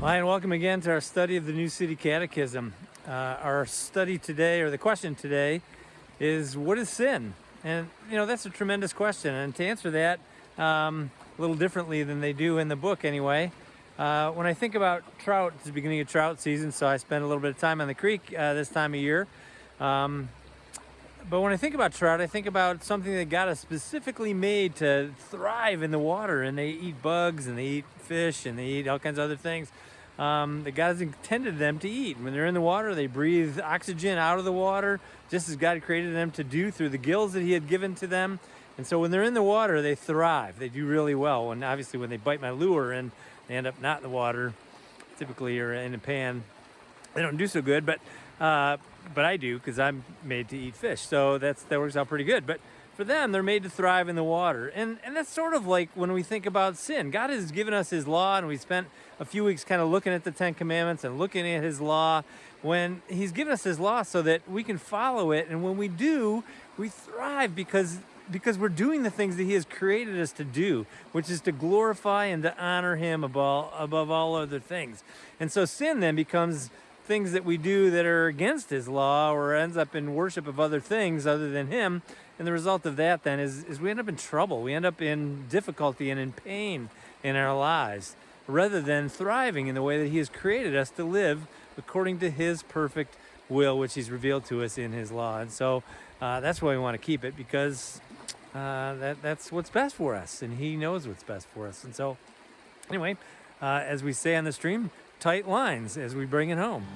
Hi, and welcome again to our study of the new City Catechism. Our study today, or the question today, is what is sin? And, that's a tremendous question. And to answer that a little differently than they do in the book anyway, when I think about trout, it's the beginning of trout season, so I spend a little bit of time on the creek this time of year. But when I think about trout, I think about something that God has specifically made to thrive in the water, and they eat bugs, and they eat fish, and they eat all kinds of other things that God has intended them to eat. When they're in the water, they breathe oxygen out of the water, just as God created them to do through the gills that He had given to them. And so when they're in the water, they thrive. They do really well. And obviously, when they bite my lure and they end up not in the water, typically, or in a pan, they don't do so good. But I do, because I'm made to eat fish, so that works out pretty good. But for them, they're made to thrive in the water, and that's sort of like when we think about sin. God has given us His law, and we spent a few weeks kind of looking at the Ten Commandments and looking at His law. When He's given us His law so that we can follow it, and when we do, we thrive because we're doing the things that He has created us to do, which is to glorify and to honor Him above all other things. And so sin then becomes things that we do that are against His law, or ends up in worship of other things other than Him. And the result of that then is we end up in trouble. We end up in difficulty and in pain in our lives, rather than thriving in the way that He has created us to live according to His perfect will, which He's revealed to us in His law. And so that's why we want to keep it, because that's what's best for us, and He knows what's best for us. And so anyway, as we say on the stream, tight lines as we bring it home.